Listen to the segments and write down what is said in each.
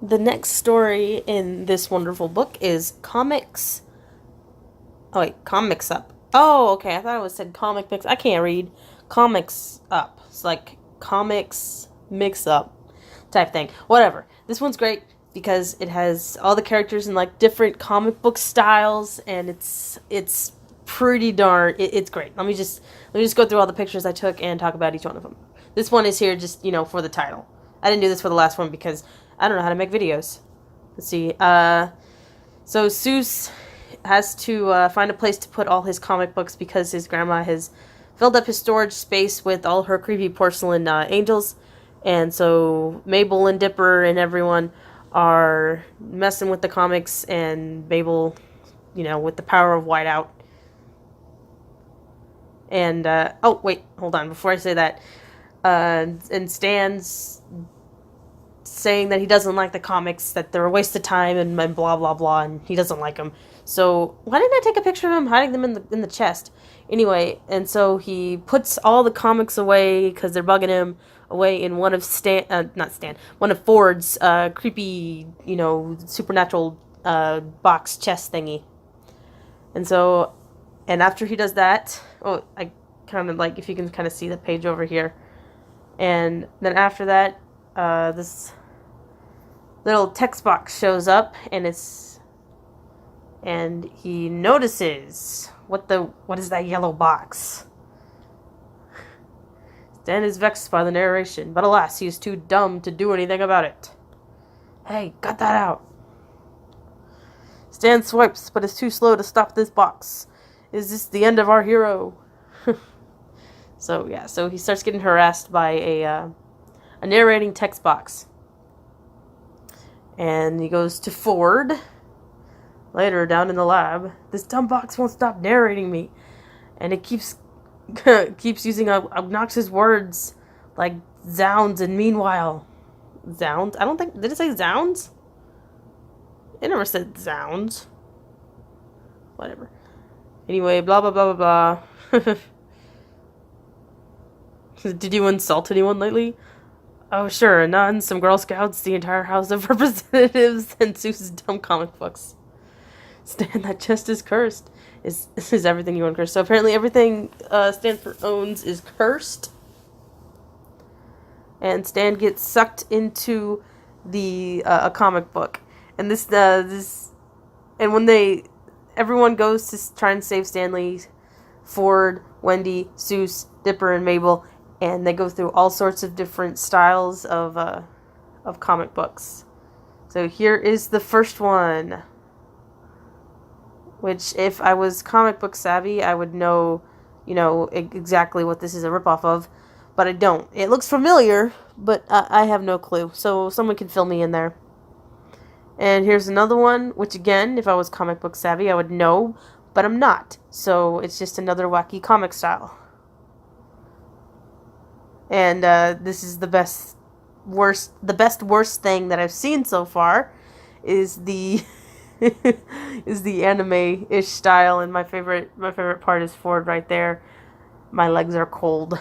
The next story in this wonderful book is Comics. Oh, wait, Comics Up. Oh, okay. I thought it was said Comic Mix. I can't read. Comics Up. It's like Comics Mix Up type thing. Whatever. This one's great because it has all the characters in like different comic book styles, and it's pretty darn. It's great. Let me just go through all the pictures I took and talk about each one of them. This one is here just for the title. I didn't do this for the last one because I don't know how to make videos. Let's see. So Seuss has to find a place to put all his comic books because his grandma has filled up his storage space with all her creepy porcelain angels. And so Mabel and Dipper and everyone are messing with the comics, and Mabel, with the power of whiteout. And, oh, wait, hold on. Before I say that, and Stan's saying that he doesn't like the comics, that they're a waste of time, and blah, blah, blah, and he doesn't like them. So why didn't I take a picture of him hiding them in the chest? Anyway, and so he puts all the comics away because they're bugging him away in one of one of Ford's creepy, supernatural box chest thingy. And so, and after he does that, oh, I kind of like, if you can kind of see the page over here. And then after that, this little text box shows up, and he notices what is that yellow box? Stan is vexed by the narration, but alas, he is too dumb to do anything about it. Hey, cut that out. Stan swipes, but is too slow to stop this box. Is this the end of our hero? So yeah, so he starts getting harassed by a narrating text box. And he goes to Ford. Later, down in the lab, this dumb box won't stop narrating me. And it keeps using obnoxious words like zounds and meanwhile. Zounds? I don't think... Did it say zounds? It never said zounds. Whatever. Anyway, blah, blah, blah, blah, blah. Did you insult anyone lately? Oh, sure, none. Some Girl Scouts, the entire House of Representatives, and Seuss's dumb comic books. Stan, that chest is cursed. Is everything you own cursed? So apparently everything Stanford owns is cursed. And Stan gets sucked into a comic book. And and when everyone goes to try and save Stanley, Ford, Wendy, Seuss, Dipper, and Mabel, and they go through all sorts of different styles of comic books. So here is the first one, which if I was comic book savvy, I would know, exactly what this is a ripoff of, but I don't. It looks familiar, but I have no clue, so someone can fill me in there. And here's another one, which again, if I was comic book savvy, I would know, but I'm not. So it's just another wacky comic style. And this is the best worst thing that I've seen so far is the is the anime-ish style, and my favorite part is Ford right there. My legs are cold.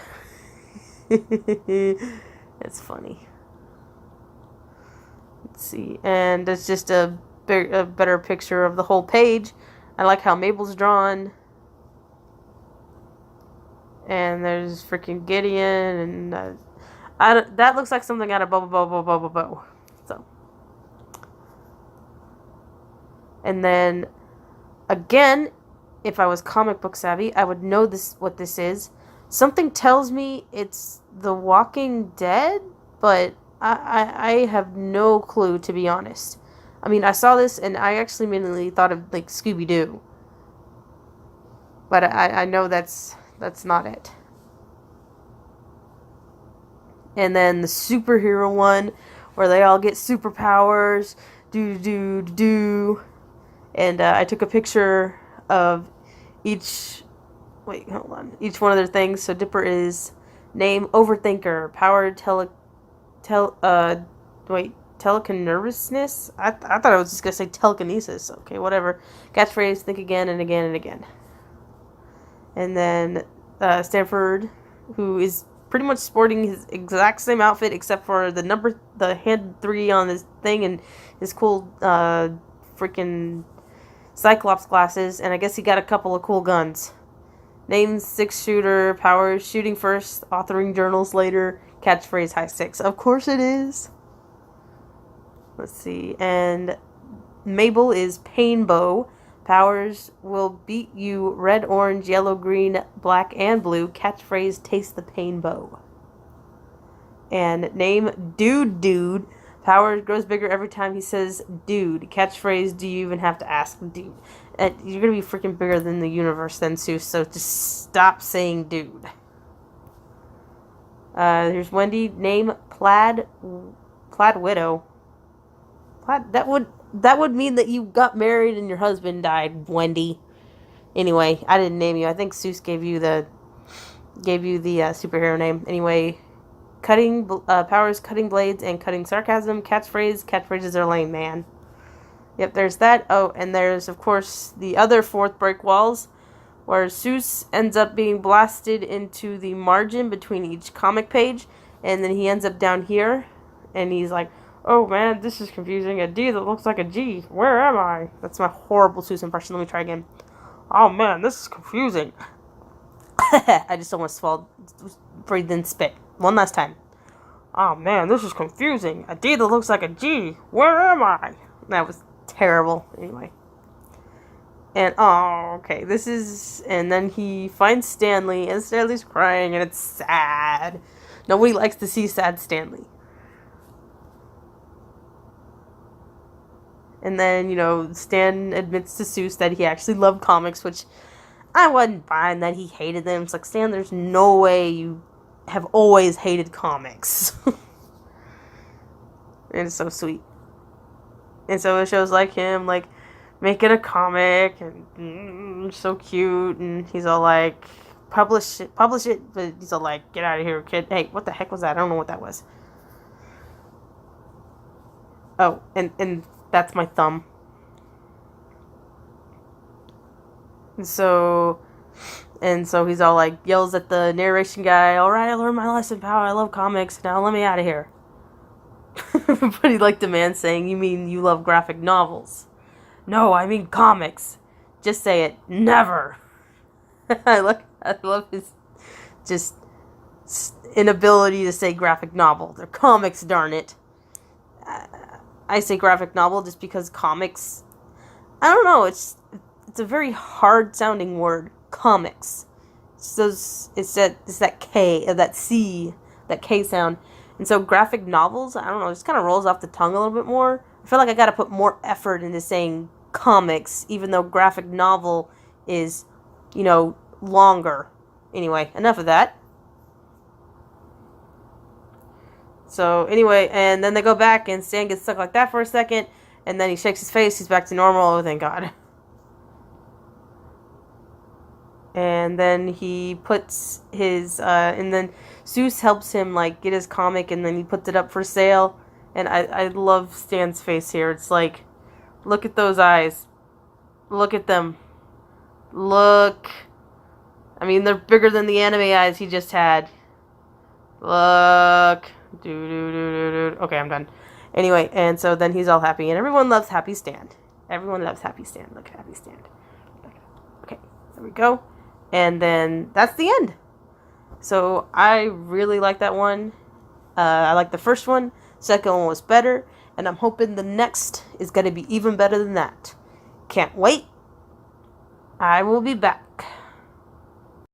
It's funny. Let's see, and it's just a better picture of the whole page. I like how Mabel's drawn. And there's freaking Gideon, and that looks like something out of Bo. So, and then again, if I was comic book savvy, I would know what this is. Something tells me it's The Walking Dead, but I have no clue, to be honest. I mean, I saw this and I actually immediately thought of like Scooby-Doo, but I know that's not it. And then the superhero one, where they all get superpowers, and I took a picture of each one of their things. So Dipper is name Overthinker, power telekinesis. I thought I was just gonna say telekinesis. Okay, whatever. Catchphrase: think again and again and again. And then Stanford, who is pretty much sporting his exact same outfit except for the hand 3 on his thing and his cool freaking Cyclops glasses, and I guess he got a couple of cool guns. Names 6-shooter, powers shooting first, authoring journals later, catchphrase high 6. Of course it is. Let's see, and Mabel is pain bow. Powers will beat you red, orange, yellow, green, black, and blue. Catchphrase taste the pain bow. And name Dude. Powers grows bigger every time he says dude. Catchphrase, do you even have to ask dude? You're going to be freaking bigger than the universe then, Seuss, so just stop saying dude. Here's Wendy. Name Plaid Widow. That would mean that you got married and your husband died, Wendy. Anyway, I didn't name you. I think Seuss gave you the superhero name. Anyway, powers cutting blades and cutting sarcasm. Catchphrases are lame, man. Yep, there's that. Oh, and there's of course the other fourth break walls, where Seuss ends up being blasted into the margin between each comic page, and then he ends up down here, and he's like, oh man, this is confusing. A D that looks like a G. Where am I? That's my horrible Seuss impression. Let me try again. Oh man, this is confusing. I just almost swallowed, breathed in spit. One last time. Oh man, this is confusing. A D that looks like a G. Where am I? That was terrible. Anyway. And, oh, okay. And then he finds Stanley, and Stanley's crying, and it's sad. Nobody likes to see sad Stanley. And then, Stan admits to Seuss that he actually loved comics, which I wasn't buying that he hated them. It's like, Stan, there's no way you have always hated comics. And it's so sweet. And so it shows, him, making a comic, and so cute, and he's all like, publish it, but he's all like, get out of here, kid. Hey, what the heck was that? I don't know what that was. Oh, and that's my thumb. And so he's all like, yells at the narration guy, alright, I learned my lesson, pal, I love comics, now let me out of here. But he demands saying, you mean you love graphic novels? No, I mean comics. Just say it. Never. I love his just inability to say graphic novel. They're comics, darn it. I say graphic novel just because comics, I don't know, it's a very hard sounding word. Comics. It's that K, that C, that K sound. And so graphic novels, I don't know, it just kind of rolls off the tongue a little bit more. I feel like I got to put more effort into saying comics, even though graphic novel is, longer. Anyway, enough of that. So, anyway, and then they go back, and Stan gets stuck like that for a second, and then he shakes his face, he's back to normal, oh, thank God. And then he puts his, and then Seuss helps him, get his comic, and then he puts it up for sale. And I love Stan's face here. It's like, look at those eyes. Look at them. Look. I mean, they're bigger than the anime eyes he just had. Look. Okay, I'm done. Anyway, and so then he's all happy, and everyone loves Happy Stan. Everyone loves Happy Stan. Look at Happy Stan. Okay, there we go. And then that's the end. So I really like that one. I like the first one. Second one was better. And I'm hoping the next is going to be even better than that. Can't wait. I will be back.